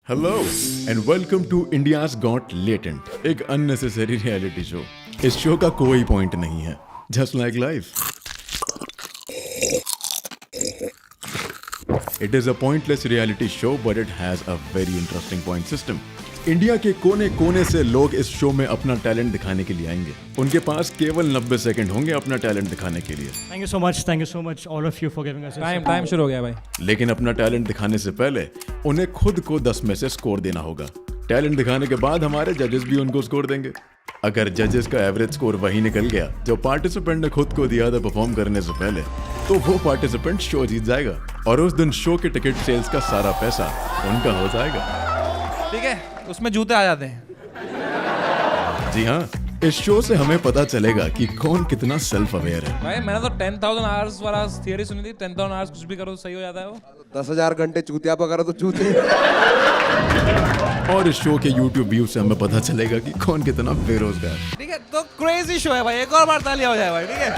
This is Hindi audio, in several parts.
Hello and welcome to India's got latent, एक अननेसेसरी रियलिटी शो। इस शो का कोई पॉइंट नहीं है, just like life. It is a pointless reality show but it has a very interesting point system. India के कोने कोने से लोग इस शो में अपना टैलेंट दिखाने के लिए आएंगे। उनके पास केवल 90 सेकंड होंगे अपना टैलेंट दिखाने के लिए। Thank you so much all of you for giving us time शुरू हो गया भाई। लेकिन अपना टैलेंट दिखाने से पहले उन्हें खुद को 10 में से स्कोर देना होगा। टैलेंट दिखाने के बाद हमारे जजेस भी उनको स्कोर देंगे। अगर जजेस का एवरेज स्कोर वही निकल गया जो पार्टिसिपेंट ने खुद को दिया था परफॉर्म करने से पहले, तो वो पार्टिसिपेंट शो जीत जाएगा और उस दिन शो के टिकट सेल्स का सारा पैसा उनका हो जाएगा। ठीक है, उसमें जूते आ जाते हैं। जी हाँ, इस शो से हमें पता चलेगा कि कौन कितना सेल्फ अवेयर है। भाई मैंने तो 10,000 आवर्स वाला थियरी सुनी थी। 10,000 आवर्स कुछ भी करो तो सही हो जाता है वो। 10,000 घंटे चूतिया पकड़ो तो चूते। और इस शो के YouTube व्यू से हमें पता चलेगा कि कौन कितना बेरोजगार। ठीक है, तो क्रेजी शो है भाई। एक और बार तालियां हो जाए भाई। ठीक है,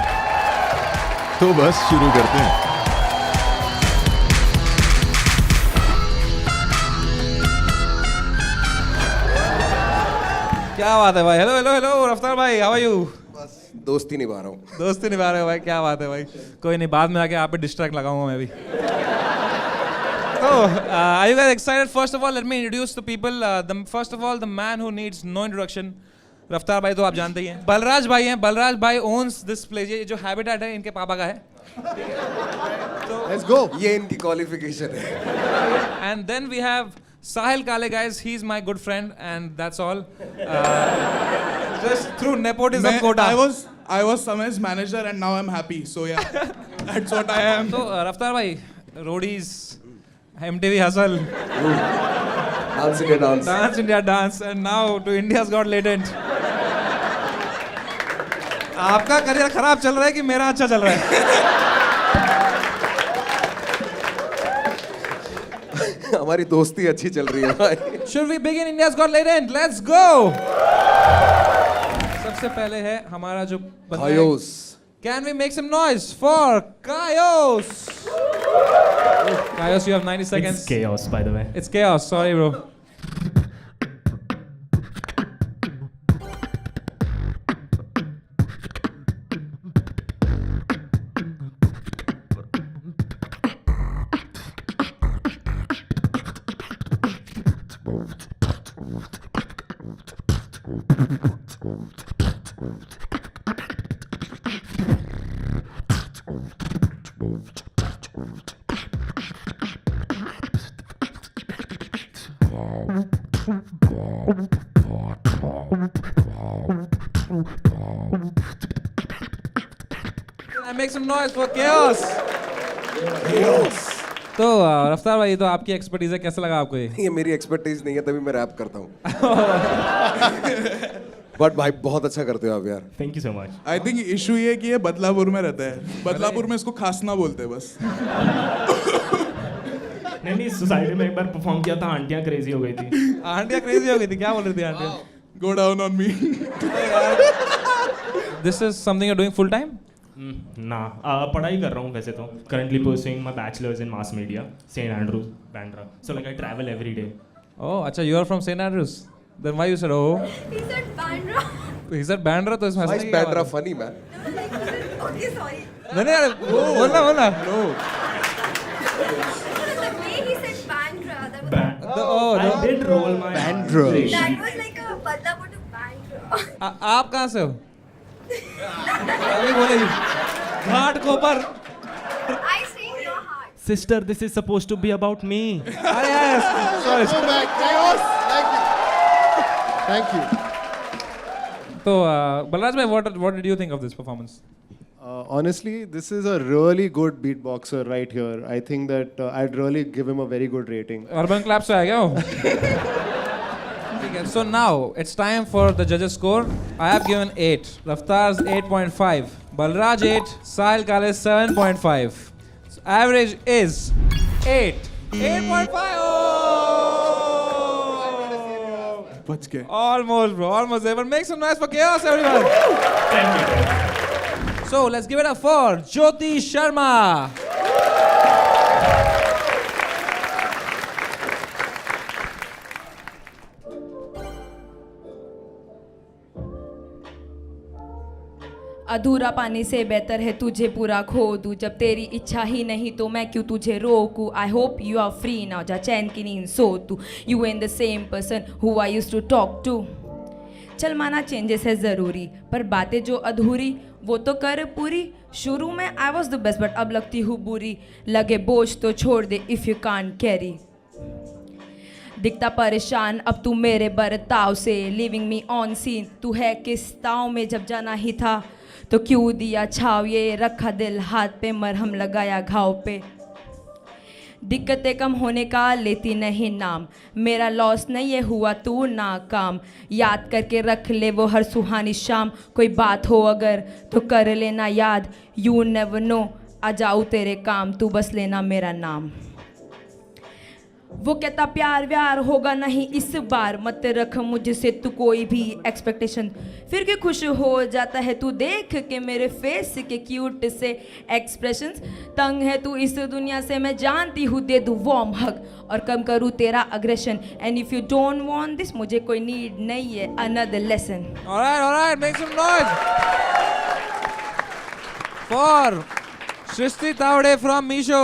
तो बस शुरू करते हैं। क्या बात है भाई। हेलो हेलो हेलो रफ्तार भाई, हाउ आर यू? बस दोस्ती निभा रहा हूँ। दोस्ती निभा रहे हो भाई, क्या बात है भाई। कोई नहीं, बाद में आके आप पे डिस्ट्रैक्ट लगाऊंगा मैं भी। So, are you guys excited? First of all, let me introduce the people. First of all, the man who needs no introduction. रफ्तार भाई तो आप जानते ही हैं। बलराज भाई हैं। बलराज भाई owns this place. ये जो हैबिटेट है इनके पापा का है। Let's go. ये इनकी क्वालिफिकेशन है। And then we have Sahil Kale, guys. He's my good friend, and that's all. Just through nepotism quota. I was Samay's manager and now I'm happy. So yeah, that's what I am. So रफ्तार भाई, roadies, MTV Hustle, Dance India Dance. Dance India Dance, and now to India's Got Latent. आपका करियर खराब चल रहा है कि मेरा अच्छा चल रहा है? हमारी दोस्ती अच्छी चल रही है भाई। Should we begin India's Got Latent? Let's go. सबसे पहले है हमारा जो बंदा है। Kayos. Can we make some noise for Kayos? Kayos, you have 90 seconds. It's chaos, by the way. It's chaos. Sorry, bro. Make some noise for Chaos. तो रफ्तार भाई, तो आपकी एक्सपर्टीज है, कैसा लगा आपको ये? ये मेरी एक्सपर्टीज नहीं है, तभी मैं रैप करता हूँ। बट भाई बहुत अच्छा करते हो आप यार। Thank you so much. I think issue ये है कि ये बदलापुर में रहता है। बदलापुर में इसको खासना बोलते हैं बस। नहीं, सोसाइटी में एक बार परफॉर्म किया था, आंटियां क्रेजी हो गई थी। आंटियां क्रेजी हो गई थी? क्या बोल रही थी आंटियां? Go down on me. This is something you're doing full time? ना, पढ़ाई कर रहा हूँ वैसे तो। Currently pursuing my bachelor's in mass media, St. Andrews, Bandra. So like I travel every day. Oh, अच्छा, you are from St. Andrews. Then why you said oh? He said Bandra. He said Bandra, तो इसमें Why हंसने is की क्या Bandra बात funny man? Okay, sorry. है? नहीं यार, बोलना। No. The way he said Bandra, that was, I did roll my Bandra. that was like a Badlapur to Bandra. आप कहाँ से हो? अभी बोले घाट कोपर। I stay in your heart. Sister, this is supposed to be about me. अरे यार, sorry. Chaos. Thank you. तो बलराज भाई, what did you think of this performance? Honestly, this is a really good beatboxer right here. I think that I'd really give him a very good rating. Urban clap से आ गया हो? ठीक है, so now it's time for the judges score. I have given 8. Raftar's 8.5. Balraj 8. Sahil Kale 7.5. So average is 8. 8.5. Oh! बच के। Almost, bro. Almost there. But make some noise for Chaos, everyone. Thank you. So let's give it up for Jyoti Sharma. अधूरा पानी से बेहतर है तुझे पूरा खो दूँ, जब तेरी इच्छा ही नहीं तो मैं क्यों तुझे रोकूँ. I hope you are free now, जा चैन की नींद सो तू. You and the same person who I used to talk to. चल माना चेंजेस है ज़रूरी, पर बातें जो अधूरी वो तो कर पूरी. शुरू में I was the best but अब लगती हूँ बुरी. लगे बोझ तो छोड़ दे इफ़ यू कांट कैरी. दिखता परेशान अब तू मेरे बर्ताव से, लिविंग मी ऑन सीन. तू है किस ताव में, जब जाना ही था तो क्यों दिया छाव. ये रखा दिल हाथ पे, मरहम लगाया घाव पे. दिक्कतें कम होने का लेती नहीं नाम, मेरा लॉस नहीं ये हुआ तू नाकाम. याद करके रख ले वो हर सुहानी शाम, कोई बात हो अगर तो कर लेना याद. यू नेवर नो आ जाऊँ तेरे काम, तू बस लेना मेरा नाम. वो कहता प्यार व्यार होगा नहीं इस बार, मत रख मुझसे तू कोई भी एक्सपेक्टेशन. फिर क्यों खुश हो जाता है तू देख के मेरे फेस के क्यूट से एक्सप्रेशंस. तंग है तू इस दुनिया से मैं जानती हूँ, दे दूँ वार्म हग और कम करूँ तेरा aggression. And if you don't want this, मुझे कोई नीड नहीं है another lesson. Alright, make some noise for Shrishti Tavade from Misho.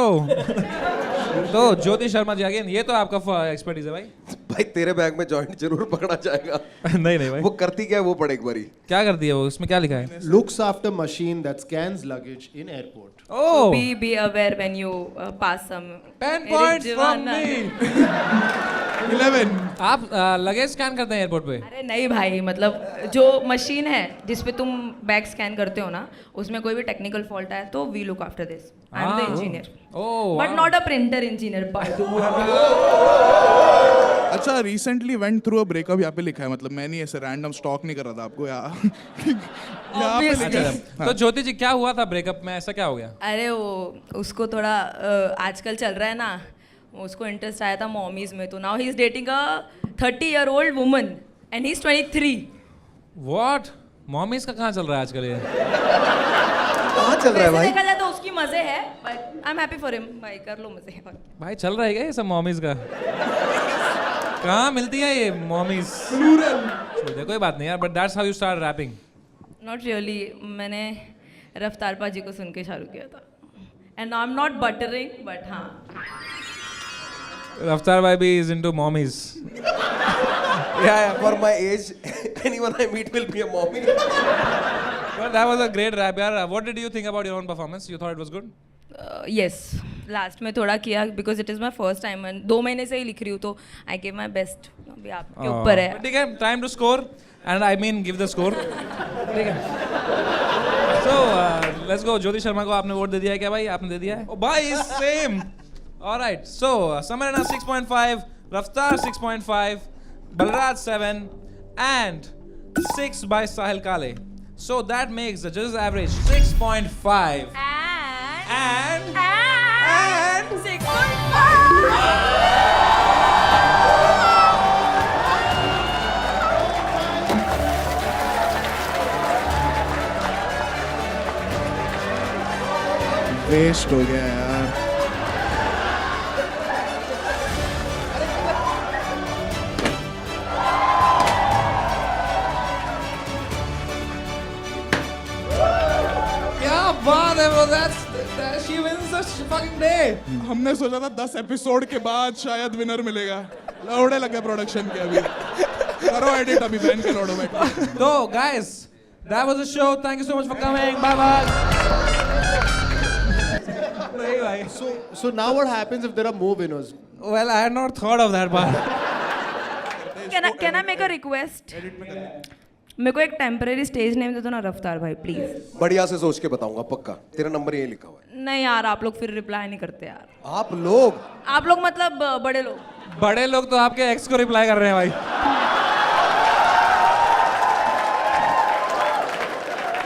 तो ज्योति शर्मा जी अगेन, ये तो आपका एक्सपर्टीज है भाई. भाई तेरे बैग में जॉइंट जरूर पकड़ा जाएगा. नहीं भाई, वो करती क्या है वो पढ़े एक बारी. क्या करती है वो, उसमें क्या लिखा है? Looks after machine that scans luggage in airport. Oh, Be aware when you pass some. 10 points from me. 11. आप लगेज स्कैन करते हैं एयरपोर्ट पे? अरे नहीं भाई, मतलब जो मशीन है जिस पे तुम बैग स्कैन करते हो ना, उसमें कोई भी टेक्निकल फॉल्ट आया तो we look after this. I am the engineer but not a printer engineer. अच्छा, recently went through a breakup यहाँ पे लिखा है, मतलब मैं नहीं ऐसे रैंडम स्टॉक नहीं कर रहा था आपको यहाँ पे लिखा है. तो ज्योति जी क्या हुआ था ब्रेकअप में, ऐसा क्या हो गया? अरे वो उसको थोड़ा आजकल चल रहा है ना, उसको इंटरेस्ट आया था मॉमीज में, तो now he is dating a 30-year-old woman and he is 23. What? Mommies का कहाँ चल रहा है आजकल ये? कहाँ चल रहा है भाई? देखा जाए तो उसकी मजे है, but I am happy for him. भाई कर लो मजे. भाई चल रहा है क्या ये सब मॉमीज का? कहाँ मिलती है ये मॉमीज? छोड़ दे, कोई बात नहीं यार, but that's how you start rapping. Not really, मैंने रफ्तार पाजी को सुन के शुरू किया था. And I am not buttering, but हाँ. रफ्तार भाई भी is into mommies. Yeah, for my age, anyone I meet will be a mommy. Well, that was a great rap यार. What did you think about your own performance? You thought it was good? Yes, last में थोड़ा किया because it is my first time and 2 महीने से ही लिख रही हूँ, तो I gave my best. अभी आपके ऊपर है. ठीक है, time to score and I mean give the score. ठीक है. So let's go. Jyoti Sharma को आपने वोट दे दिया है क्या भाई? आपने दे दिया है? Oh भाई same. All right. So Samarana 6.5, Raftar 6.5, Balraj 7, and 6 by Sahil Kale. So that makes the judges' average 6.5. And 6.5. Waste हो गया यार. क्या बात है वो? She wins the fucking day. हमने सोचा था 10 एपिसोड के बाद शायद विनर मिलेगा. लौड़े लगे प्रोडक्शन के अभी. करो एडिट अभी बैन के लौड़ो बैठ. So guys, that was the show. Thank you so much for coming. Bye bye. नहीं भाई. So now what happens if there are more winners? Well, I had not thought of that part. Can I make a request? मेरे को एक टेम्परेरी स्टेज नेम दे दो ना रफ्तार भाई, प्लीज. बढ़िया से सोच के बताऊंगा पक्का. तेरा नंबर यही लिखा हुआ है. नहीं यार, आप लोग फिर रिप्लाई नहीं करते यार. आप लोग मतलब बड़े लोग. बड़े लोग तो आपके एक्स को रिप्लाई कर रहे हैं भाई.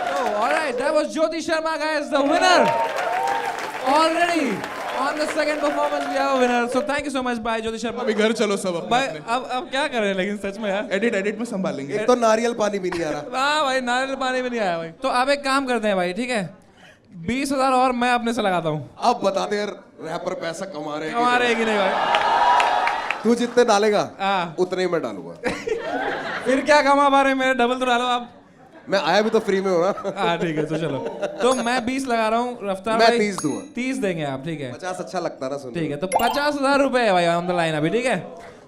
So, all right, that was Jyoti Sharma, guys, the winner. Already on the second performance we have a winner. So thank you so much, bye Jyoti Sharma. अभी घर चलो सब अपने भाई अपने. अब क्या कर रहे हैं लेकिन सच में यार. एडिट में संभालेंगे. एक तो नारियल पानी भी नहीं आ रहा. हाँ भाई, नारियल पानी भी नहीं आया भाई. तो अब एक काम करते हैं भाई, ठीक है? 20,000 और मैं अपने से लगाता हूँ. अब बता दे यार, रैपर पैसा कमा रहे हैं. हमारे कि नहीं भाई? तू जितने डालेगा हाँ. उतने ही मैं डालूंगा. फिर क्या कमा पा रहे हैं मेरे? डबल तो डालो आप. मैं आया भी तो फ्री में हूँ ना। हाँ ठीक है, तो चलो। तो मैं 20 लगा रहा हूँ, रफ्तार मैं भाई 30 दूंगा। 30 देंगे आप, ठीक है? 50 अच्छा लगता है ना सुनने ठीक है, तो 50,000 रुपए है भाई ऑन द लाइन अभी, ठीक है?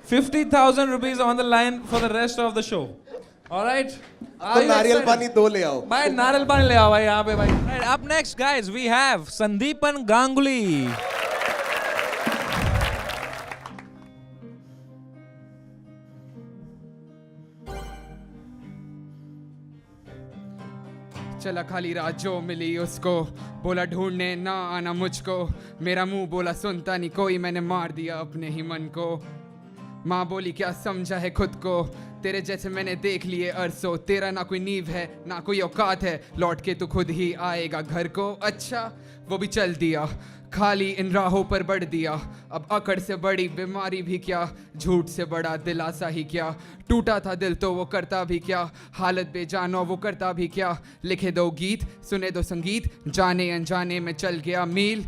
50,000 rupees on the line for the rest of the show. Alright, तो नारियल पानी 2 ले आओ भाई, नारियल पानी ले आओ भाई यहाँ पे भाई। Right, up next guys we have Sandipan Ganguly. चला खाली रात जो मिली उसको, बोला ढूंढने ना आना मुझको, मेरा मुंह बोला सुनता नहीं कोई, मैंने मार दिया अपने ही मन को। माँ बोली क्या समझा है खुद को, तेरे जैसे मैंने देख लिए अरसों, तेरा ना कोई नींव है ना कोई औकात है, लौट के तू खुद ही आएगा घर को। अच्छा वो भी चल दिया, खाली इन राहों पर बढ़ दिया, अब अकड़ से बड़ी बीमारी भी क्या, झूठ से बड़ा दिलासा ही क्या, टूटा था दिल तो वो करता भी क्या, हालत बेजानो वो करता भी क्या, लिखे दो गीत सुने दो संगीत, जाने अनजाने में चल गया मील,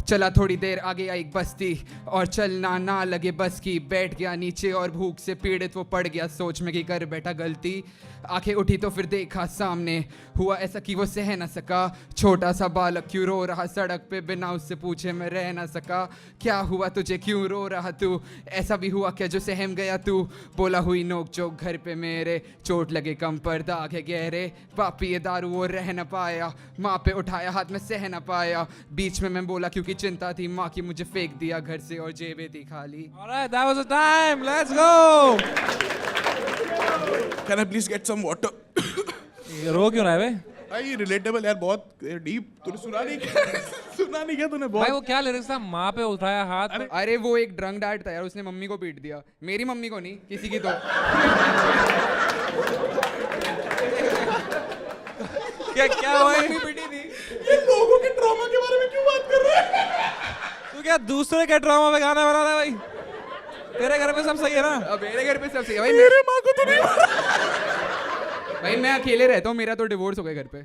चला थोड़ी देर आगे आई एक बस्ती और चलना ना लगे बस की, बैठ गया नीचे और भूख से पीड़ित वो पड़ गया सोच में कि कर बैठा गलती, आंखें उठी तो फिर देखा सामने, हुआ ऐसा कि वो सह ना सका, छोटा सा बालक क्यों रो रहा सड़क पे बिना उससे पूछे मैं रह ना सका, क्या हुआ तुझे क्यों रो रहा तू, ऐसा भी हुआ क्या जो सहम गया तू, बोला हुई नोक चोक घर पे मेरे, चोट लगे कम पर दाग है गहरे, पापी ये दारू वो रह न पाया, माँ पे उठाया हाथ में सह न पाया, बीच में मैं बोला क्योंकि चिंता थी माँ की, मुझे फेंक दिया घर से और जेबें थी खाली। Alright, that was the time. Let's go. Can I please get some water? ये रो क्यों रहा है बे? भाई रिलेटेबल यार, बहुत डीप। तूने सुना नहीं क्या? सुना नहीं क्या तूने? भाई वो बहुत क्या लिरिक्स था? माँ पे उठाया हाथ। अरे वो एक ड्रंक डैड था यार, उसने मम्मी को पीट दिया, मेरी मम्मी को नहीं किसी की तो। क्या क्या हुआ? मम्मी पीटी थी। ये लोगों के ट्रॉमा के बारे में क्यों बात कर रहे हैं? तू क्या दूसरे के ड्रामा में गाना बना रहा है भाई? तेरे घर पे सब सही है ना? अब मेरे घर पे सब सही है भाई। मेरे माँ को तो नहीं। भाई मैं अकेले रहता हूँ, मेरा तो डिवोर्स हो गया घर पे।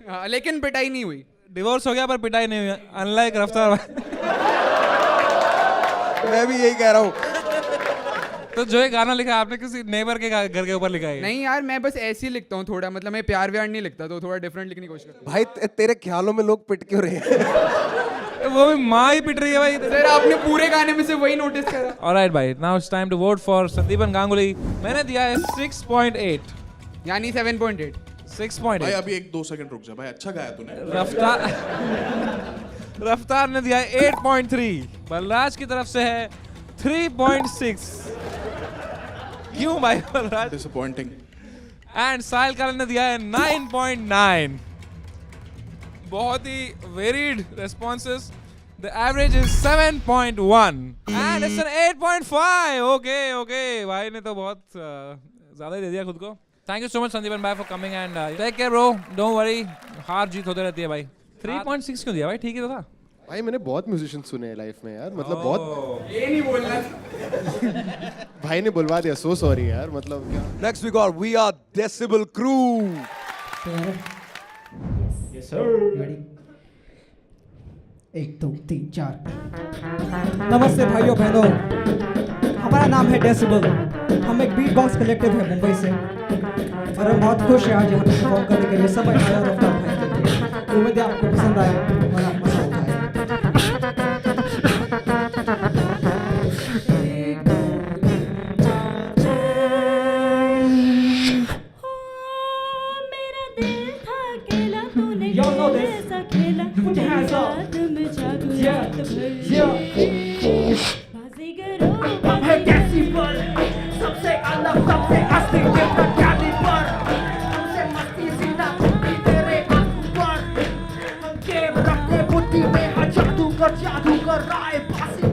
हाँ, लेकिन पिटाई नहीं हुई। डिवोर्स हो गया पर पिटाई नहीं हुई, अनलाइक रफ्तार भाई। मैं भी यही कह रहा हूँ। तो जो ये गाना लिखा आपने किसी नेबर के घर के ऊपर लिखा है? नहीं यार, मैं बस ऐसे ही लिखता हूँ थोड़ा, मतलब मैं प्यार व्यार नहीं लिखता, तो थोड़ा डिफरेंट लिखने की कोशिश करता हूँ। भाई तेरे ख्यालों में लोग पिट क्यों रहे हैं? वो भी माँ ही पिट रही है भाई। सर आपने पूरे गाने में से वही नोटिस करा। Alright भाई, now it's time to vote for Sandipan Ganguly. मैंने दिया है 6.8, यानी 7.8। 6.8। भाई अभी 1-2 सेकंड रुक जा भाई, अच्छा गाया तूने। रफ्तार ने दिया है 8.3, बलराज की तरफ से है 3.6। क्यों भाई बलराज? डिसअपॉइंटिंग। एंड साहिल काले ने दिया है 9.9। बहुत ही varied responses. The average is 7.1 and it's an 8.5. Okay, भाई ने तो बहुत ज़्यादा ही दे दिया खुद को। Thank you so much Sandipan भाई for coming and take care bro. Don't worry, हार जीत होते रहती है भाई। 3.6 क्यों दिया भाई? ठीक ही तो था। भाई मैंने बहुत म्यूजिशियन सुने हैं लाइफ में यार, मतलब बहुत। ये नहीं बोलना। भाई ने बुलवा दिया, सो सॉरी यार, मतलब क्या। Next we got We Are Decibel Crew. Yes sir. Ready? 1 2 3 4। नमस्ते भाइयों बहनों, हमारा नाम है डेसिबल। हम एक बीट बॉक्स कलेक्टिव है मुंबई से और हम बहुत खुश हैं आज यहाँ पे परफॉर्म करने के लिए। सब आया रफ्तार भाई के लिए। उम्मीद है आपको पसंद आए और आप मजा उठाएं। Y'all know this. Put your hands up. Yeah. हम है डेसिबल, सबसे अलग, सबसे असली, डिफरेंट कैलिबर। हमसे मस्ती जिंदा होगी तेरे आंखों पर। हम गेम रखते बुद्धि में, हर जादूगर राय पासी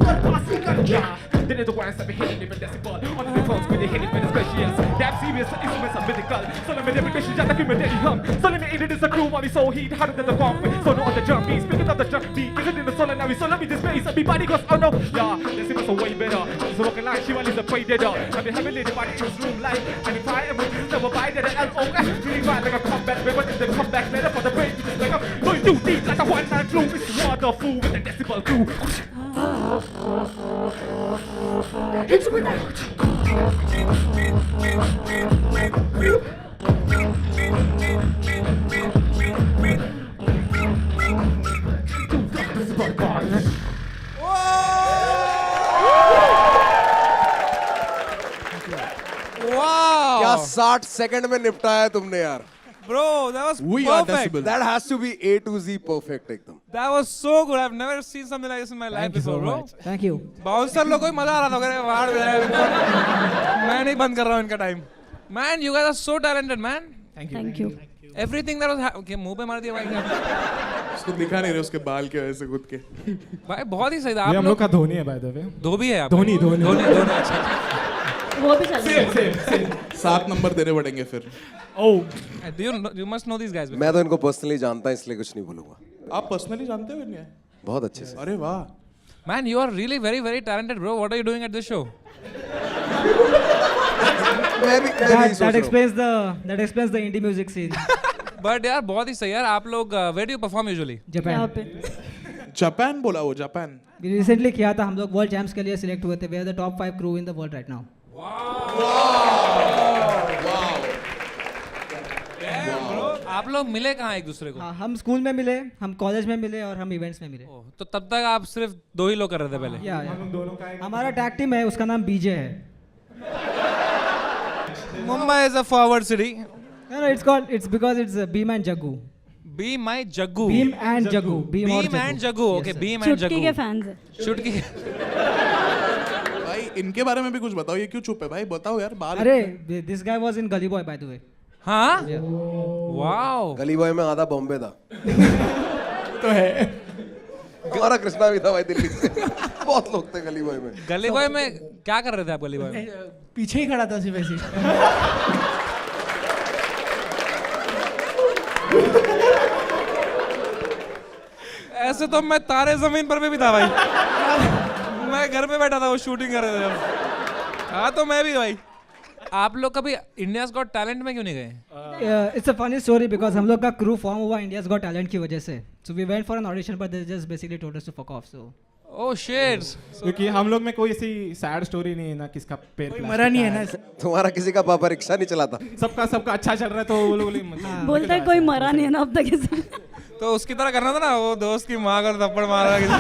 कर क्या? Then the ones that be hitting with decibel on the phones with the hitting with the specials. Damn serious instruments are mythical. So let me reputation just like him and Daddy hum. So let me in it is a crew while we so heat harder than the bomb. So no on the drum beat, speaking of the drum beat, is it in the soul and now we so let me this bass. Everybody goes oh no, yeah, decibel's are way better. So walking like she is a way deader. I've been having everybody in this room like and if I ever never buy that LOS really ride like a combat weapon in the comeback better for the brain. Like I'm going too deep like a one-man flu. It's wonderful with the decibel crew. It's with Wow. क्या 60 सेकंड में निपटाया तुमने यार. Bro, that was We are perfect. decibel. That has to be A to Z perfect एकदम. That was so good. I've never seen something like this in my life before, bro. Thank you. Bouncer लोग को भी मजा आ रहा था अगर वार्ड में मैं नहीं बंद कर रहा हूँ इनका time. Man, you guys are so talented, man. Thank you. Everything that was okay, मुंह पे मार दिया भाई. उसको दिखा नहीं रहे उसके बाल के वजह से खुद के. भाई बहुत ही सही था. आप हम लोग का धोनी है बाय द वे. धोबी है आप. धोनी. अच्छा. वो भी चल सेम 7 नंबर देने पड़ेंगे फिर. Oh. You must know these guys. मैं तो इनको पर्सनली जानता हूँ इसलिए कुछ नहीं बोलूँगा. आप पर्सनली जानते हो इन्हें? बहुत अच्छे से. अरे वाह. Man, you are really very very talented, bro. What are you doing at this show? मैं भी That explains the indie music scene. But यार बहुत ही सही यार. आप लोग where do you perform usually? Japan. Japan बोला वो जापान. रिसेंटली किया था हम लोग वर्ल्ड चैंप्स के लिए सिलेक्ट हुए थे. We are the top 5 crew in the world right now. आप लोग मिले कहाँ एक दूसरे को? हाँ, हम स्कूल में मिले, हम कॉलेज में मिले और हम इवेंट्स में मिले. तो तब तक आप सिर्फ 2 ही लोग कर रहे थे पहले? या हमारा टैग टीम है, उसका नाम बीजे है. Mumbai is a forward city. No, it's because it's Beam and Jaggu. Be my Jaggu. Beam and Jaggu. Beam and Jaggu. Okay, Beam and Jaggu. चुटकी के फैंस है. चुटकी. भाई इनके बारे में भी कुछ बताओ. ये क्यों चुप है भाई? बताओ यार. बाल. अरे this guy was in Gully Boy by the way. हाँ? Wow. गली बॉय में आधा बॉम्बे था. तो है. हमारा कृष्णा भी था भाई दिल्ली से. बहुत लोग थे गली बॉय में. गली बॉय में क्या कर रहे थे आप गली बॉय में? पीछे ही खड़ा था सिर्फ ऐसे. ऐसे तो मैं तारे जमीन पर भी था भाई. मैं घर पे बैठा था वो शूटिंग कर रहे थे. हाँ तो मैं भी भाई. आप लोग कभी इंडियाज गॉट टैलेंट में क्यों नहीं गए? It's a funny story because हम लोग का क्रू फॉर्म हुआ इंडियाज गॉट टैलेंट की वजह से. So we went for an audition but they just basically told us to fuck off. So oh shit. क्योंकि हम लोग में कोई ऐसी सैड स्टोरी नहीं है ना किसका पैर मरा नहीं है ना. तुम्हारा किसी का पापा रिक्शा नहीं चलाता. सबका अच्छा चल रहा है तो वो लोग बोलता है कोई मरा नहीं है ना अब तक इसे. तो उसकी तरह करना था ना वो दोस्त की माँ का थप्पड़ मारा किसी.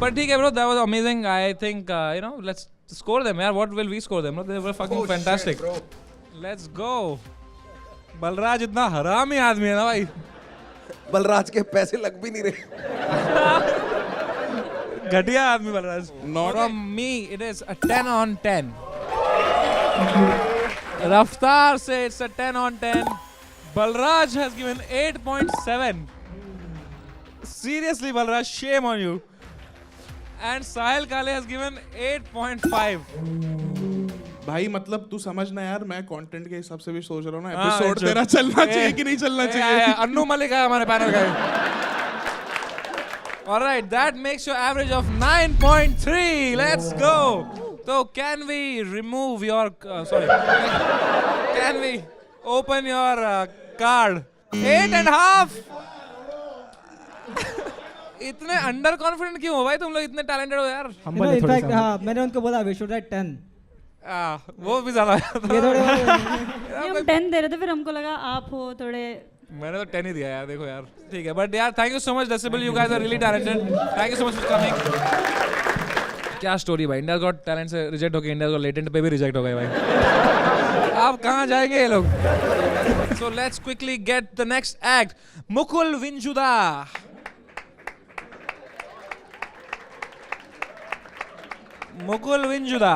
पर ठीक है bro, that was amazing. I think you know, let's score them यार. What will we score them? They were fucking fantastic. Let's go. Balraj इतना हरामी आदमी है ना भाई. बलराज के पैसे लग भी नहीं रहे. घटिया आदमी Balraj. From me, it is a 10 on 10. Raftar says it's a 10 on 10. Balraj has given 8.7. Seriously, Balraj, shame on you. And Sahil Kale has given 8.5. भाई मतलब तू समझना यार. मैं कंटेंट के हिसाब से भी सोच रहा हूँ ना. एपिसोड तेरा चलना चाहिए कि नहीं चलना चाहिए. अन्नू मलिक है हमारे पैनल का. Alright, that makes your average of 9.3. Let's go. So can we remove your sorry? Can we open your card? 8.5. इतने अंडर कॉन्फिडेंट क्यों हो भाई तुम लोग? इतने टैलेंटेड हो यार. इनफैक्ट हाँ मैंने उनको बोला वी शुड राइट 10. वो भी ज्यादा. ये थोड़े हम 10 दे रहे थे फिर हमको लगा आप हो थोड़े. मैंने तो 10 ही दिया यार. देखो यार ठीक है बट यार thank you so much decibel. You guys are really talented. Thank you so much for coming. क्या स्टोरी भाई. इंडिया गॉट टैलेंट से रिजेक्ट हो गए. इंडिया गॉट लेटेंट पे भी रिजेक्ट हो गए भाई. आप कहाँ जाएंगे ये लोग? So let's quickly get the next act. Mukul Vinjuda. Mukul Vinjuda.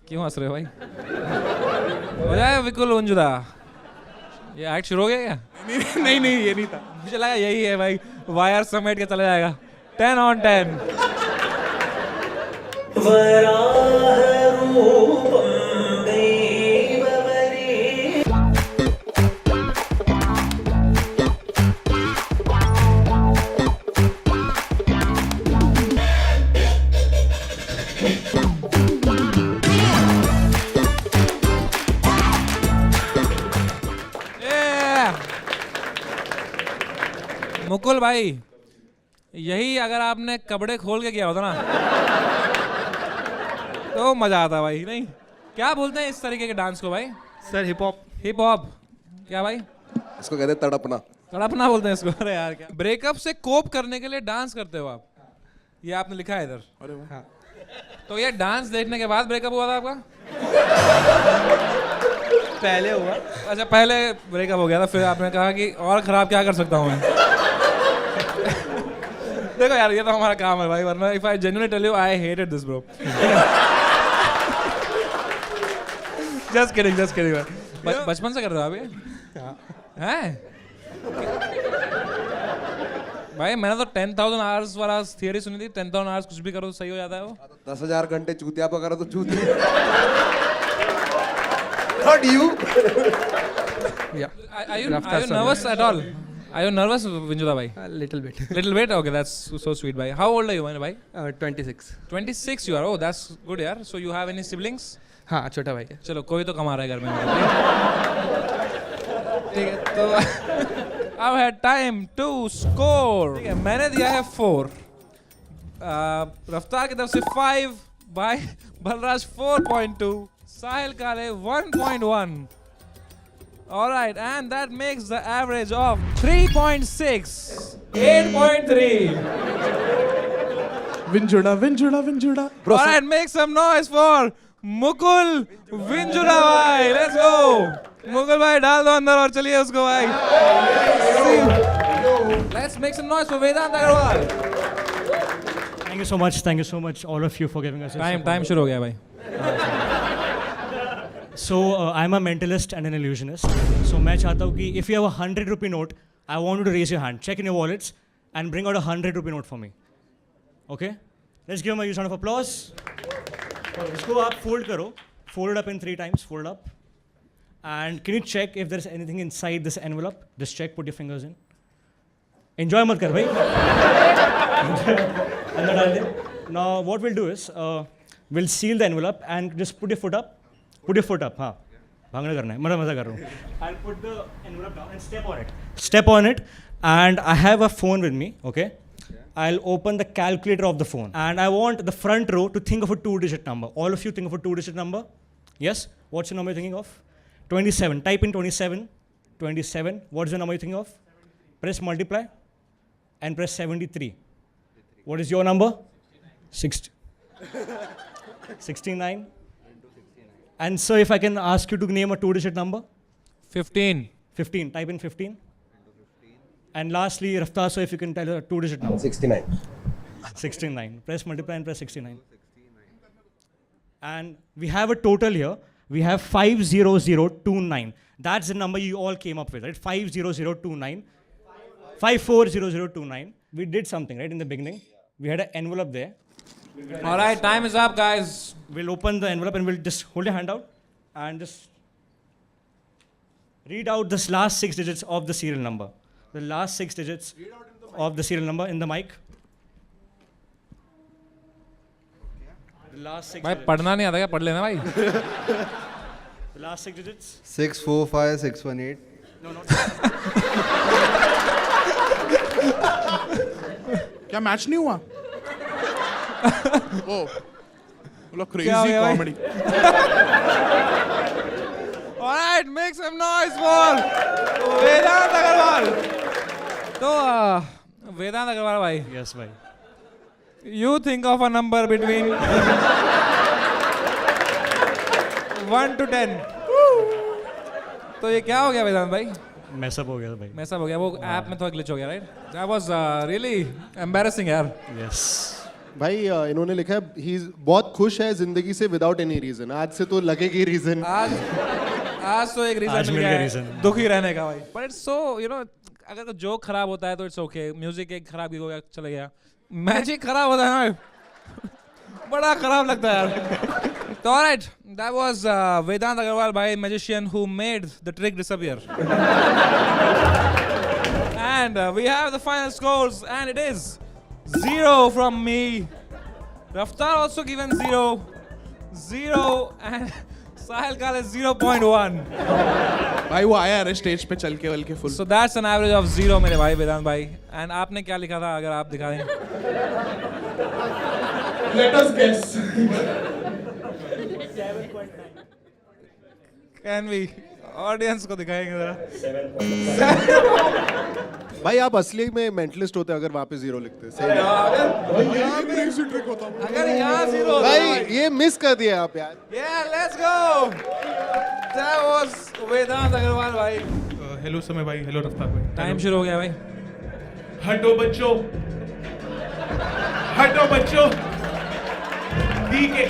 क्यों हंस रहे हो भाई? हो जाए विकुल विंजुदा. ये एक्ट शुरू हो गया क्या? नहीं ये नहीं था. मुझे लगा यही है भाई. वायर समेट के चला जाएगा. 10 on 10. मुकुल भाई यही अगर आपने कपड़े खोल के किया होता ना तो मजा आता भाई. नहीं क्या बोलते हैं इस तरीके के डांस को भाई? Sir hip hop. Hip hop क्या भाई? इसको कहते हैं तड़पना. तड़पना बोलते हैं इसको. अरे यार क्या ब्रेकअप से कोप करने के लिए डांस करते हो आप? ये आपने लिखा है इधर. अरे वाह. तो ये डांस देखने के बाद ब्रेकअप हुआ था आपका? पहले हुआ। अच्छा पहले ब्रेकअप हो गया था, फिर आपने कहा कि और खराब क्या कर सकता हूँ मैं? देखो यार ये तो हमारा काम है भाई, वरना if I genuinely tell you I hated this bro. Just kidding भाई। बचपन से कर रहे हो आप ये? हैं? भाई मैंने तो 10,000 आवर्स वाला थियरी सुनी थी, 10,000 आवर्स कुछ भी करो तो सही हो जाता है वो। 10,000 घंटे चूतिया पकड़ा तो चूतिया। Not you. Yeah. Are you nervous at all? Are you nervous, Vinjuda bhai? A little bit. Little bit? Okay, that's so sweet, bhai. How old are you, bhai? 26. 26 you are. Oh, that's good, yaar. So you have any siblings? हाँ छोटा भाई है। चलो कोई तो कमा रहा है घर में। ठीक है तो अब है टाइम टू स्कोर। ठीक है मैंने दिया है 4, रफ्तार की तरफ से 5, भाई बलराज 4.2, साहिल काले 1.1. Alright, and that makes the average of 3.6. 8.3. Vinjuda. Alright, make some noise for Mukul Vinjuda bhai. Let's go. Mukul bhai डाल दो अंदर और चलिए उसको भाई. Let's make some noise for Vedant Agarwal. Thank you so much all of you for giving us this Time शुरू हो गया भाई. So I'm a mentalist and an illusionist. So मैं चाहता हूँ कि if you have a 100 rupee note, I want you to raise your hand, check in your wallets, and bring out a 100 rupee note for me. Okay? Let's give him a huge round of applause. और इसको आप fold करो, fold it up in 3 times, fold up. And can you check if there's anything inside this envelope? Just check, put your fingers in. Enjoy मत कर भाई. अंदर डाल दे. Now what we'll do is we'll seal the envelope and just put your foot up. Put your foot up, हाँ. भागना करना है, मज़ा कर रहा हूँ. I'll put the envelope down and step on it. Step on it, and I have a phone with me, okay? I'll open the calculator of the phone, and I want the front row to think of a 2-digit number. All of you think of a 2-digit number. Yes? What's the number you're thinking of? 27. Type in 27. 27. What's the number you're thinking of? Press multiply, and press 73. What is your number? 60. 69. And so if I can ask you to name a 2-digit number? 15. 15. Type in 15. And lastly, Raftar, so if you can tell a 2-digit number. 69. 69. Press multiply and press 69. And we have a total here. We have 50029. That's the number you all came up with, right? 50029. 540029. We did something, right, in the beginning. We had an envelope there. All right, time is up, guys. We'll open the envelope and we'll just hold your hand out and just read out this last 6 digits of the serial number. The last 6 digits of the serial number in the mic. The last 6 भाई digits. पढ़ना नहीं आता क्या? पढ़ लेना भाई. The last 6 digits. 645618. No. क्या मैच नहीं हुआ? ओ बोलो क्या हो क्रेजी गया भाई? Comedy. All right, make some noise for Vedant Agarwal. तो Vedant Agarwal भाई. Yes, bhai. You think of a number between 1 to 10. तो ये क्या हो गया वेदांत भाई? Mess up हो गया था भाई. मैसअप हो गया, वो ऐप में थोड़ा ग्लिच हो गया, right? That was really embarrassing यार. Yes. भाई इन्होंने लिखा है ही बहुत खुश है जिंदगी से विदाउट एनी रीजन. आज से तो लगेगी रीजन. आज तो एक रीजन आज मिल मिल गया गया है reason. दुखी रहने का भाई. But it's so, you know, अगर जोक खराब होता है तो इट्स ओके. म्यूजिक एक खराब हो गया, चला गया. मैजिक खराब होता है ना, बड़ा खराब लगता है यार. So alright, that was Vedant Agarwal by magician who made the trick disappear. And we have the final scores, and it is 0 from me. Raftar also given 0, 0, and Sahil Kale 0.1. भाई वो आया है स्टेज पे चल के full. So that's an average of 0 मेरे भाई वेदांत भाई. And आपने क्या लिखा था अगर आप दिखा दें? Let us guess. Can we? Audience को दिखाएंगे जरा। भाई आप असली में मेंटलिस्ट होते अगर वहाँ पे 0 लिखते। सही है। यहाँ भी एक ट्रिक होता है। अगर यहाँ 0 भाई ये मिस कर दिया आप यार। Yeah, let's go. That was वेदांत अग्रवाल भाई। हेलो समय भाई, हेलो रफ्तार भाई। टाइम शुरू हो गया भाई। हटो बच्चों, हटो बच्चों, ठीक है।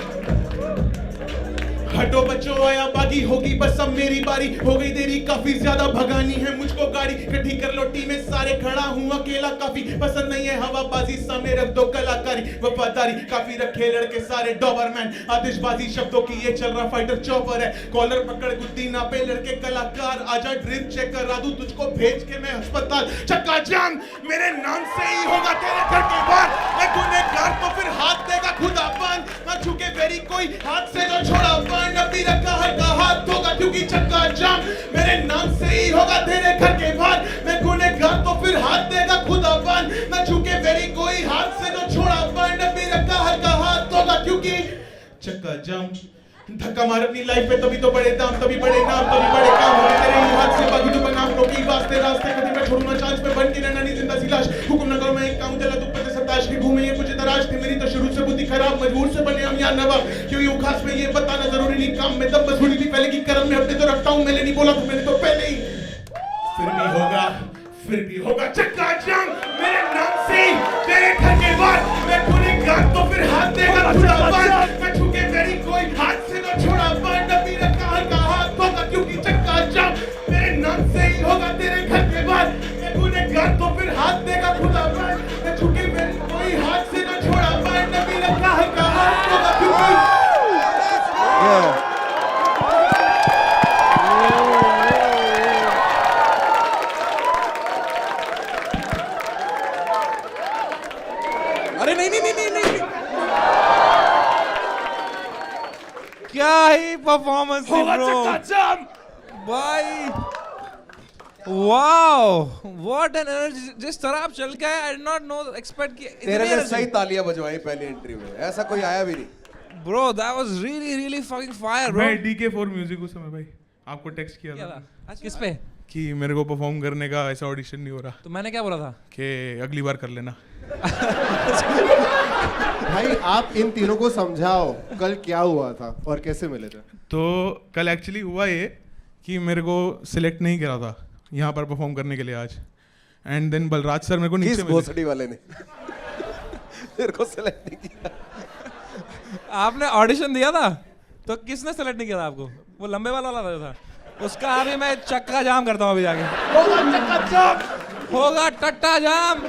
हटो बच्चों, आया बागी होगी बस अब मेरी बारी। हो गई देरी, काफी ज्यादा भगानी है मुझको गाड़ी। इकट्ठी कर लो टीमें सारे, खड़ा हूँ अकेला काफी। पसंद नहीं है हवाबाजी, सामने रख दो कलाकारी। वफादारी काफी रखे लड़के सारे डॉबरमैन। आतिशबाजी शब्दों की ये चल रहा फाइटर चॉपर है। कॉलर पकड़ गुद्दी नापे लड़के कलाकार। आजा ड्रिप चेक करा दूं तुझको भेज के मैं अस्पताल। चक्का जाम मेरे नाम से ही होगा तेरे घर के बाहर। मैं गुनहगार तो फिर हाथ देगा खुदा पान। ना छूके वेरी कोई हाथ से जो छोड़ा पान। अभी रखा हल्का हाथ होगा क्योंकि चक्का जाम मेरे नाम से ही होगा तेरे घर के बाहर। मैं गुनहगार तो फिर हाथ देगा खुदा पान। ना छूके वेरी कोई हाथ से जो छोड़ा पान। अभी रखा हल्का हाथ होगा क्योंकि चक्का जाम। धक्का मार अपनी लाइफ में तभी तो बड़े दाम, तभी बड़े नाम, तभी बड़े काम होंगे तेरे ही हाथ से। बाकी तो बनाम रोकी वास्ते रास्ते कभी मैं छोड़ूंगा चांस पे बन के रहना नहीं जिंदा सी लाश। हुक्म न करो मैं एक काम जला दुपट्टे सताश की घूमे ये मुझे तराश थी मेरी तो शुरू से बुद्धि खराब। मजबूर से बने हम यहाँ नवाब क्यों यूं खास में ये बताना जरूरी नहीं। काम में दम बस हुई थी पहले की कर्म में अपने तो रखता हूँ। मैंने नहीं बोला तो मैंने तो पहले ही। फिर भी होगा चक्का जाम मेरे नाम से तेरे घर के बाहर। मैं गुनहगार तो फिर हाथ देगा खुदा पान। मैं छूके मेरी कोई हाथ से तो छोड़ा पान। नबी रखा हल्का हाथ होगा क्योंकि चक्का जाम मेरे नाम से ही होगा तेरे घर के बाहर। मैं गुनहगार तो फिर हाथ देगा खुदा पान। मैं छूके मेरी कोई हाथ से तो छोड़ा पान। नबी रखा हल्का हाथ होगा क्योंकि अरे नहीं नहीं नहीं नहीं नहीं क्या ही परफॉर्मेंस थी ब्रो भाई। Wow what an energy. जिस तरह आप चल के आए I did not know expect कि तेरे ने सही तालियां बजवाई पहली एंट्री में, ऐसा कोई आया भी नहीं। Bro that was really really fucking fire bro. मैं DK4 म्यूजिक उस समय भाई आपको टेक्स्ट किया था। किस पे? कि मेरे को परफॉर्म करने का ऐसा ऑडिशन नहीं हो रहा। तो मैंने क्या बोला था कि अगली बार कर लेना। भाई आप इन तीनों को समझाओ कल क्या हुआ था और कैसे मिले थे। तो कल एक्चुअली हुआ ये कि मेरे को सिलेक्ट नहीं करा था यहाँ पर परफॉर्म करने के लिए आज। एंड देन बलराज सर मेरे को नीचे मिले। भोसड़ी वाले ने मेरे को सेलेक्ट नहीं किया। आपने ऑडिशन दिया था तो किसने सेलेक्ट नहीं किया था आपको? वो लंबे वाला था उसका अभी मैं चक्का जाम करता हूँ अभी जाके। होगा चक्का जाम, होगा टट्टा जाम।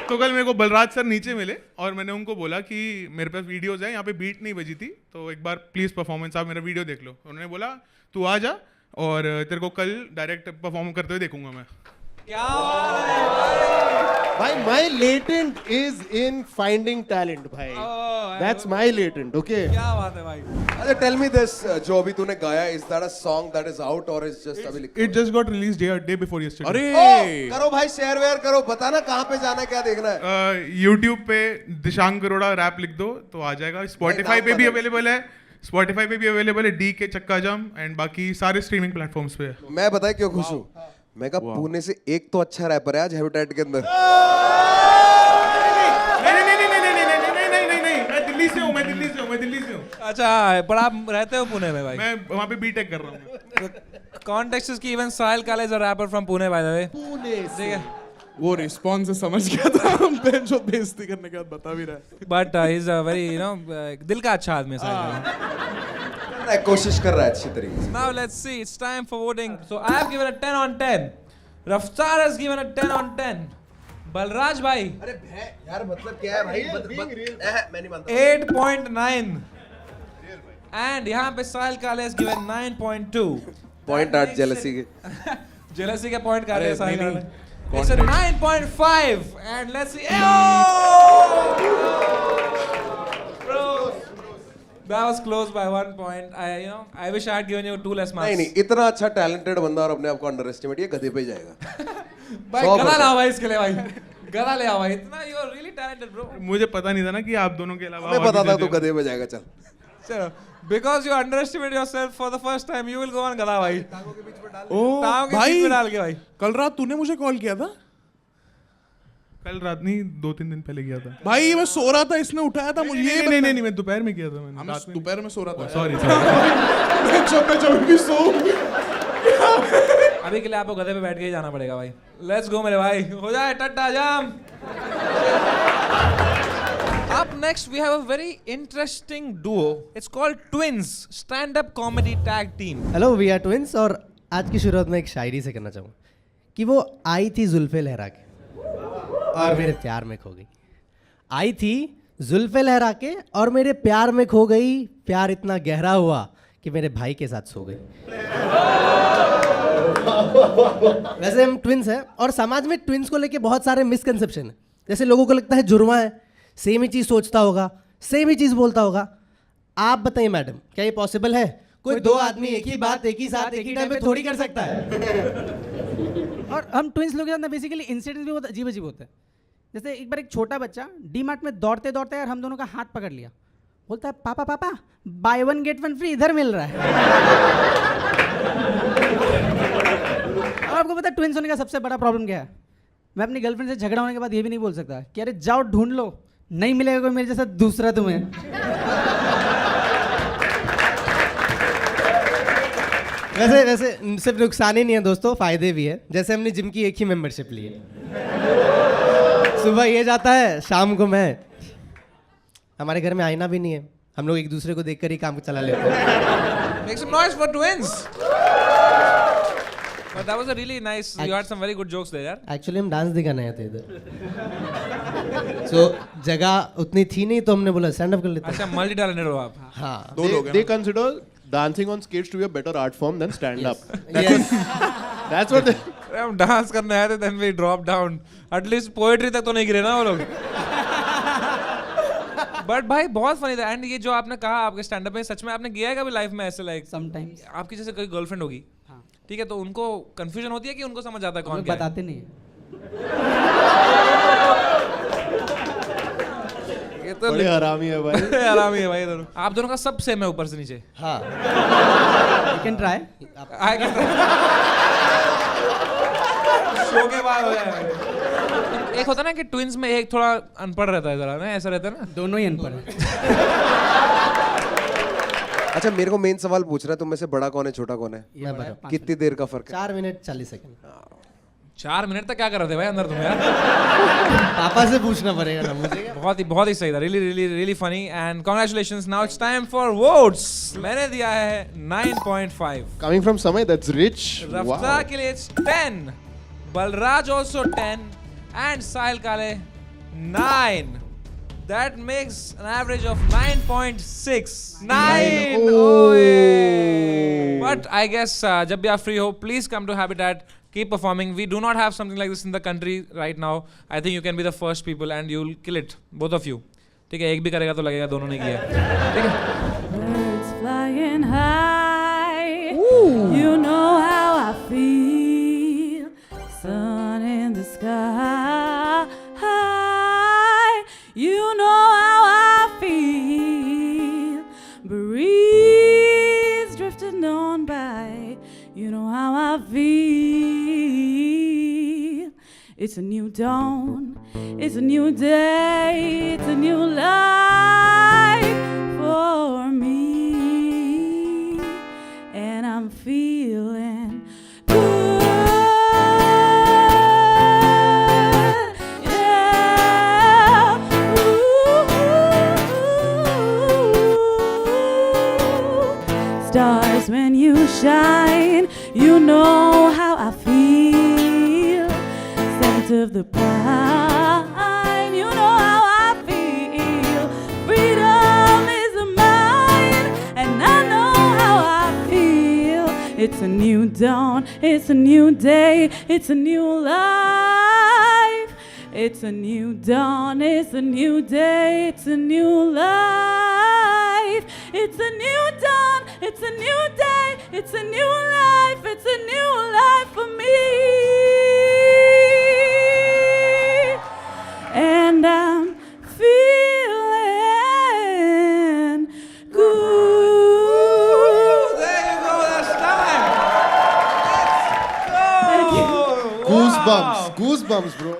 तो कल मेरे को बलराज सर नीचे मिले और मैंने उनको बोला कि मेरे पास वीडियोस हैं, यहाँ पे बीट नहीं बजी थी तो एक बार प्लीज परफॉर्मेंस आप मेरा वीडियो देख लो। उन्होंने बोला तू आ जा और तेरे को कल डायरेक्ट परफॉर्म करते हुए देखूंगा मैं। क्या भाई my latent is in finding talent भाई। That's my latent, okay? क्या बात है भाई। अच्छा tell me this, जो अभी तूने गाया is that a song that is out or is just अभी लिखा? It just got released day before yesterday। अरे करो भाई शेयर वेयर करो, बताना कहाँ पे जाना है क्या देखना है। YouTube पे दिशांग अरोड़ा रैप लिख दो तो आ जाएगा। Spotify पे भी अवेलेबल है, Spotify पे भी अवेलेबल है DK चक्का जाम एंड बाकी सारे स्ट्रीमिंग प्लेटफॉर्म्स पे है। मैं बताया क्यों खुश हूँ? मैं कहा पुणे से एक तो अच्छा रैपर है आज हैबिटेट के अंदर। नहीं, मैं दिल्ली से हूँ। अच्छा पर आप रहते हो पुणे में भाई? मैं वहाँ पे बीटेक कर रहा हूँ। कॉन्टेक्स्ट इज कि इवन साहिल काले is a rapper from Pune by the way. Pune ठीक है वो रिस्पॉन्स से समझ गया था। हम जो बेइज्जती करने के बाद बता भी रहा है। But he is a very दिल का अच्छा आदमी है साहिल। कोशिश कर रहा है अच्छी तरीके से। Now let's see, it's time for voting. So I have given a 10 on 10. Raftar has given a 10 on 10. Balraj bhai. अरे यार मतलब क्या है भाई? मैं नहीं मानता। 8.9. And यहाँ पे साहिल काले has given 9.2. Point 8 jealousy के। Jealousy के point काटे हैं साहिल काले। It's a 9.5. And let's see. Bro. That was close by 1 point. I wish I had given you 2 less marks. नहीं इतना अच्छा टैलेंटेड बंदा और अपने आप को अंडर एस्टिमेट, ये गधे पे जाएगा। भाई गधा लाओ भाई इसके लिए भाई। गधा ले आओ भाई। इतना you are really talented bro. मुझे पता नहीं था ना कि आप दोनों के अलावा हमें पता था तू गधे पे जाएगा। चल चलो, because you underestimate yourself for the first time, you will go on गधा भाई. ओ टांग के भाई बीच में डाल के भाई. कल रात तूने मुझे कॉल किया था? कल रात नहीं, 2-3 दिन पहले किया था भाई. मैं सो रहा था, इसने उठाया था मुझे. नहीं, मैं दोपहर में किया था. मैंने दोपहर में सो रहा था. सॉरी जब भी सो. अभी के लिए आपको गधे पे बैठ के ही जाना पड़ेगा भाई. लेट्स गो मेरे भाई, हो जाए टट्टा जाम. Up next we have a very interesting duo. It's called Twins, stand-up comedy tag team. Hello, we are twins. और आज की शुरुआत में एक शायरी से करना चाहूँ कि वो आई थी जुल्फे लहरा के और मेरे प्यार में खो गई. आई थी जुल्फे लहरा के और मेरे प्यार में खो गई. प्यार इतना गहरा हुआ कि मेरे भाई के साथ सो गई. वैसे हम ट्विंस हैं और समाज में ट्विंस को लेके बहुत सारे मिसकंसेप्शन है. जैसे लोगों को लगता है जुर्मा है, सेम ही चीज़ सोचता होगा, सेम ही चीज़ बोलता होगा. आप बताइए मैडम, क्या ये पॉसिबल है? कोई दो आदमी एक ही बात एक ही साथ एक ही टाइम पे थोड़ी कर सकता है. और हम ट्विंस लोग के साथ ना बेसिकली इंसिडेंट भी बहुत अजीब अजीब होते हैं. जैसे एक बार एक छोटा बच्चा डी-मार्ट में दौड़ते दौड़ते यार हम दोनों का हाथ पकड़ लिया. बोलता है पापा पापा बाय 1 गेट 1 फ्री इधर मिल रहा है. और आपको पता है ट्विंस होने का सबसे बड़ा प्रॉब्लम क्या है? मैं अपनी गर्लफ्रेंड से झगड़ा होने के बाद ये भी नहीं बोल सकता कि अरे जाओ ढूंढ लो, नहीं मिलेगा कोई मेरे जैसा दूसरा तुम्हें. वैसे सिर्फ नुकसान ही नहीं है दोस्तों, फायदे भी है. जैसे हमने जिम की एक ही मेंबरशिप ली है. सुबह ये जाता है, शाम को मैं. हमारे घर में आईना भी नहीं है, हम लोग एक दूसरे को देखकर ही काम चला लेते हैं. Make some noise for Twins. But that was a really nice. You had some very good jokes there, यार. एक्चुअली हम डांस दिखाने आए थे इधर. So जगह उतनी थी नहीं तो हमने बोला स्टैंड अप कर लेते हैं. अच्छा, मल्टी टैलेंटेड हो आप. हाँ. They consider dancing on stage to be a better art form than stand up. That's what they. हम डांस करने आए थे, then we dropped down. At least poetry तक तो नहीं गिरे ना वो लोग. बट भाई बहुत फनी था. एंड ये जो आपने कहा आपके स्टैंड अप में, सच में आपने किया है कभी लाइफ में ऐसे? लाइक समटाइम्स आपकी जैसे कोई गर्लफ्रेंड होगी, ठीक है, तो उनको कंफ्यूजन होती है कि उनको समझ आता है कौन क्या है? बताते नहीं है. ये तो बड़े हरामी है भाई. हरामी है भाई दोनों. आप दोनों का सब सेम है ऊपर से नीचे. हाँ. You can try. I can show के बाद हो जाएगा. एक होता है ना कि ट्विंस में एक थोड़ा अनपढ़ रहता है जरा ना, ऐसा रहता है ना. दोनों ही अनपढ़ हैं. अच्छा, मेरे को मेन सवाल पूछ रहा है, तुम में से बड़ा कौन है छोटा कौन है? मैं बड़ा. कितनी देर का फर्क है? 4 मिनट 40 सेकंड. 4 मिनट तक क्या कर रहे थे भाई अंदर तुम यार? पापा से पूछना पड़ेगा ना मुझे. बहुत ही सही था. Really funny. And congratulations. Now it's time for votes. मैंने दिया है 9.5. Coming from Samay, that's rich. रफ्तार के लिए 10. Balraj also 10. And Sahil Kale 9. That makes an average of 9.6. 9! Oh, yeah. But I guess जब भी आप free हो, please come to Habitat. Keep performing. We do not have something like this in the country right now. I think you can be the first people and you'll kill it. Both of you. ठीक है, एक भी करेगा तो लगेगा दोनों ने किया. ठीक है? Birds flying high. You know how I feel. Sun in the sky. You know how I feel. Breeze drifting on by. You know how I feel. It's a new dawn. It's a new day. It's a new life for me. And I'm feeling good. Stars when you shine, you know how I feel. Scent of the pine, you know how I feel. Freedom is mine, and I know how I feel. It's a new dawn, it's a new day, it's a new life. It's a new dawn, it's a new day, it's a new life. It's a new dawn, it's a new day, it's a new life, it's a new life for me. And I'm feeling good. Goosebumps, bro.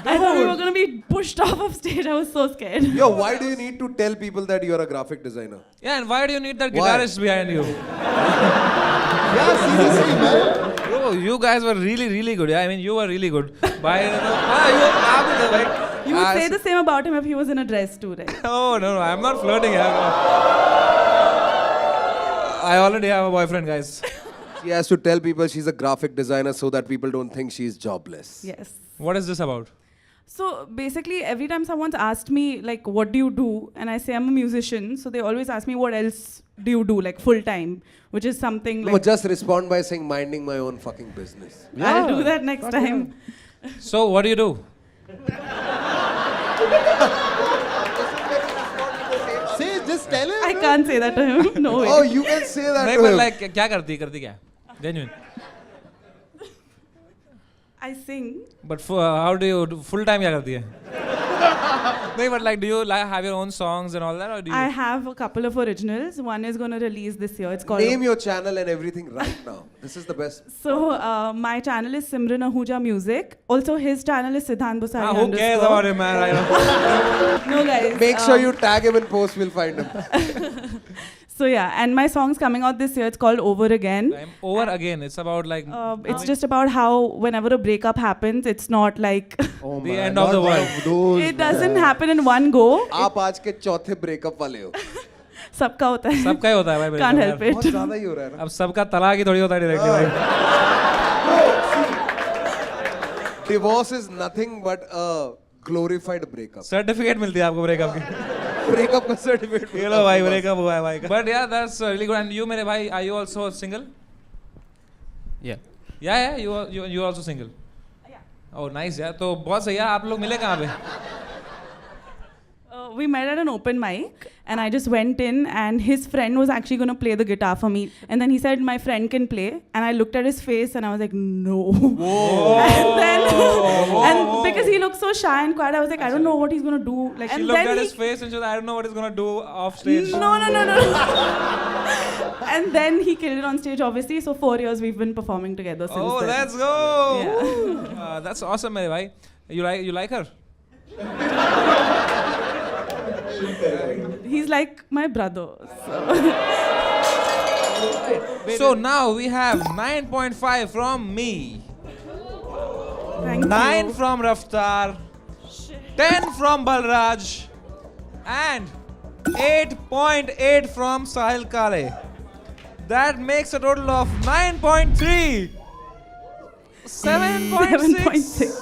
I thought we were going to be pushed off of stage. I was so scared. Yo, why do you need to tell people that you're a graphic designer? Yeah, and why do you need that guitarist behind you? Yeah, seriously, man. Bro, you guys were really, really good. Yeah, I mean, you were really good. You would say the same about him if he was in a dress too, right? Oh, no, I'm not flirting. I already have a boyfriend, guys. She has to tell people she's a graphic designer so that people don't think she's jobless. Yes. What is this about? So basically, every time someone's asked me, like, what do you do? And I say I'm a musician. So they always ask me, what else do you do, like, full time? Which is something like... No, just respond by saying, minding my own fucking business. I'll do that next time. So, what do you do? Say, just tell him. I can't say that to him. No way. Oh, you can say that नहीं, to but him. like, क्या करती क्या? Genuine. I sing. But how do you do full time? क्या करती है? नहीं, but like, do you like have your own songs and all that, or do you? I have a couple of originals. One is going to release this year. It's called... Name your channel and everything right now. This is the best. So, my channel is Simran Ahuja Music. Also, his channel is Siddhant Busari. Who cares about him, man? I know. No, guys. Make sure you tag him in post. We'll find him. So yeah, and my song's coming out this year. It's called Over Again. Over Again. It's about like... it's just about how whenever a breakup happens, it's not like... the end of the world. It doesn't happen in one go. आप आज के चौथे ब्रेकअप वाले हो. सबका होता है. सबका ही होता है भाई. Can't help it. बहुत ज़्यादा ही हो रहा है ना. अब सबका तलाक ही थोड़ी होता है डायरेक्टली भाई. Divorce is nothing but a glorified breakup. Certificate मिलती है आपको ब्रेकअप की. Breakup का certificate. ये लो भाई, ब्रेकअप हुआ है भाई. But yeah, that's really good. And you, मेरे भाई, are you also single? Yeah. You also single. Oh, nice यार. तो बहुत सही है. आप लोग मिले कहाँ पे? We met at an open mic, and I just went in, and his friend was actually going to play the guitar for me. And then he said, my friend can play. And I looked at his face, and I was like, no. And because he looked so shy and quiet, I was like, I don't know what he's going to do. Like, She looked at his face and she was like, I don't know what he's going to do off stage. No. And then he killed it on stage, obviously. So 4 years we've been performing together since then. Let's go. Yeah. That's awesome, मेरे भाई. You like her? He's like my brother. So now we have 9.5 from me. Thank 9 you. from Raftar. 10 from Balraj. And 8.8 from Sahil Kale. That makes a total of 9.3. 7.6.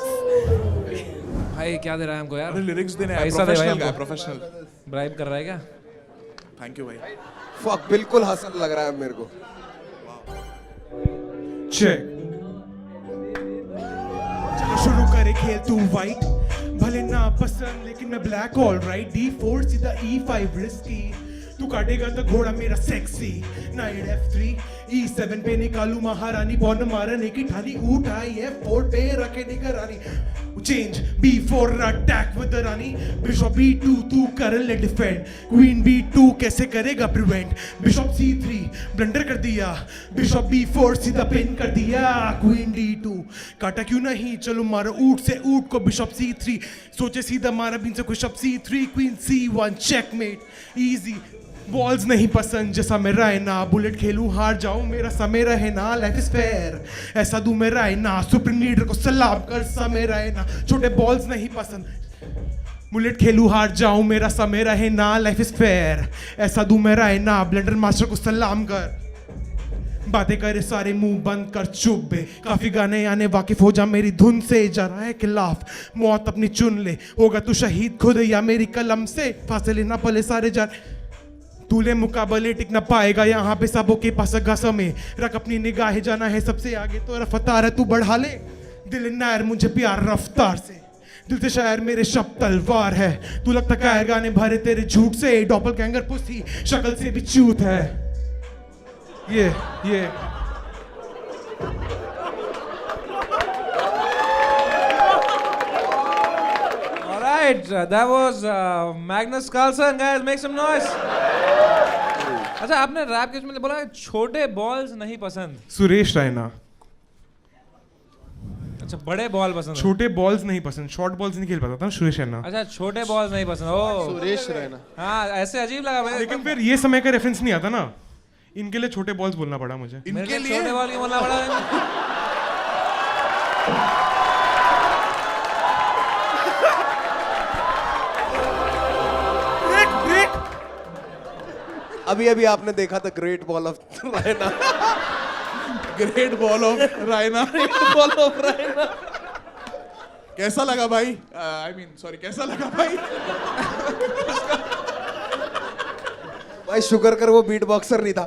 भाई क्या दे रहा है हमको यार? लिरिक्स देने पैसा दे भाई हमको. प्रोफेशनल. ब्राइब कर रहा है क्या? थैंक यू भाई. Fuck, बिल्कुल हसन लग रहा है मेरे को. चेक. चलो शुरू करे खेल तू वाइट. भले ना पसंद लेकिन मैं ब्लैक ऑल राइट. D4 सीधा E5 रिस्की. तू काटेगा तो घोड़ा मेरा सेक्सी. नाइट F3 E7 पे निकालू महारानी. पौन मारने की ठानी. उठाई F4 पे रखे निगरानी. Change B4 attack with the Rani. Bishop B2 तू कर ले डिफेंड. Queen B2 कैसे करेगा प्रिवेंट. Bishop C3 ब्लंडर कर दिया. Bishop B4 सीधा पिन कर दिया. Queen D2 काटा क्यों नहीं. चलो मारो ऊट से ऊट को. Bishop C3 सोचे सीधा मारा बीन से. Bishop C3 Queen C1 checkmate easy. Balls नहीं पसंद जैसा मेरा है ना. बुलेट खेलूं हार जाऊं मेरा समय रहे ना. लाइफ इज फेयर ऐसा दूं मेरा है ना. सुप्रीम लीडर को सलाम कर समय रहे ना. छोटे बॉल्स नहीं पसंद. बुलेट खेलूं हार जाऊं मेरा समय रहे ना. लाइफ इज फेयर ऐसा दूं मेरा है ना. ब्लेंडर मास्टर को सलाम कर. बातें करे सारे मुंह बंद कर चुप बे. काफी गाने आने वाकिफ हो जा मेरी धुन से. जा रहा है खिलाफ मौत अपनी चुन ले. होगा तू शहीद खुद या मेरी कलम से. फांसे ना पले सारे जा. तूले मुकाबले टिक न पाएगा यहाँ पे. सबों के पास घसा में रख अपनी निगाहें. जाना है सबसे आगे तो रफ्तार है तू बढ़ा ले. दिल नायर मुझे प्यार रफ्तार से. दिल से शायर मेरे शब्द तलवार है. तू लगता कायर गाने भरे तेरे झूठ से. डॉपल गैंगर पुसी शक्ल से भी चूत है. ये Alright, that was Magnus Carlsen, guys. Make some noise. अच्छा, आपने रैप के में बोला छोटे बॉल्स नहीं पसंद. सुरेश रैना. अच्छा बड़े बॉल पसंद है। छोटे बॉल्स नहीं पसंद, शॉर्ट बॉल्स नहीं खेल पाता था सुरेश रैना। अच्छा छोटे बॉल नहीं पसंद। ओ सुरेश रैना। हाँ ऐसे अजीब लगा भाई। लेकिन फिर ये समय का रेफरेंस नहीं आता ना, इनके लिए छोटे बॉल्स बोलना पड़ा मुझे। इनके लिए छोटे बॉल क्यों बोलना पड़ा? अभी आपने देखा था great ball of Raina. Great ball of Raina. Ball of Raina कैसा लगा भाई? आई मीन सॉरी, कैसा लगा भाई? भाई शुक्र कर वो बीट बॉक्सर नहीं था।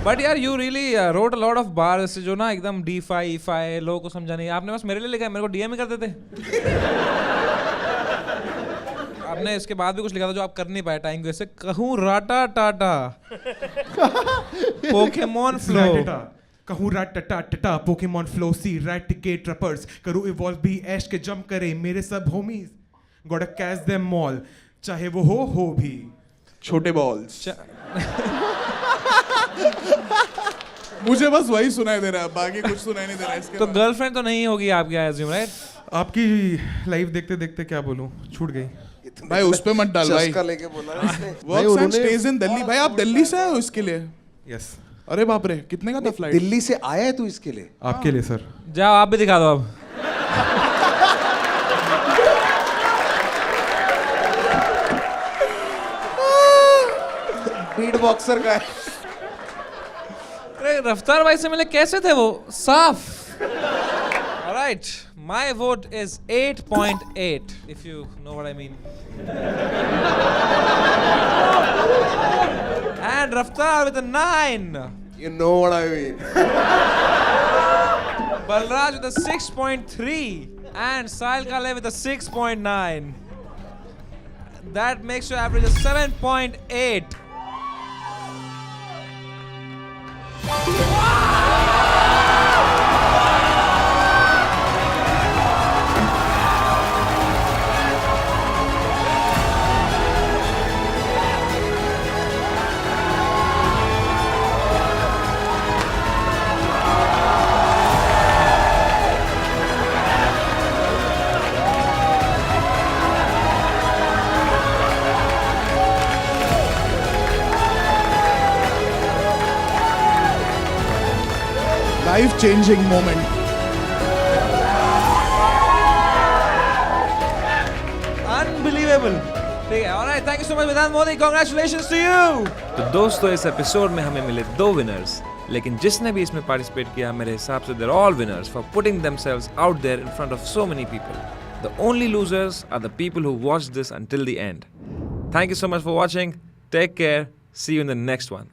बट यार you really wrote a lot of bars जो ना एकदम डी फाई लोगों को समझा नहीं। आपने बस मेरे लिए लिखा है, मेरे को डीएम ही करते थे। आपने इसके बाद भी कुछ लिखा था जो आप कर नहीं पाए टाइम को। कहूँ राटा टाटा पोकेमॉन फ्लो, कहूँ राट टटा टटा पोकेमॉन फ्लो, सी रैट टिकेट ट्रपर्स, करूँ इवॉल्व भी ऐश के जंप करे मेरे सब homies, got catch them all, चाहे वो हो भी। छोटे बॉल्स। मुझे बस वही सुनाई दे रहा है, बाकी कुछ सुनाई नहीं दे रहा है इसके। तो गर्लफ्रेंड तो नहीं होगी आपकी आई अज्यूम, राइट? आपकी लाइफ देखते देखते क्या बोलूं, छूट गई। भाई उस पे मत डाल भाई। चस्का लेके बोला ना इसने। वर्क्स एंड स्टेज इन दिल्ली। भाई आप दिल्ली से आए हो इसके लिए? यस। अरे बाप रे, कितने का था फ्लाइट? दिल्ली से आया है तू इसके लिए? आपके लिए सर। जाओ आप भी दिखा दो अब। बीट बॉक्सर का है। अरे रफ्तार भाई से मिले कैसे थे वो? साफ। Alright, my vote is 8.8 if you know what I mean. And Raftar with a 9. You know what I mean. Balraj with a 6.3 and Sahil Kale with a 6.9. That makes your average a 7.8. Life changing moment. Unbelievable. ठीक है, alright, thank you so much Vedanta Modi, congratulations to you. तो दोस्तों इस एपिसोड में हमें मिले 2 विनर्स, लेकिन जिसने भी इसमें पार्टिसिपेट किया मेरे हिसाब से they're all winners for putting themselves out there in front of so many people. The only losers are the people who watched this until the end. Thank you so much for watching. Take care. See you in the next one.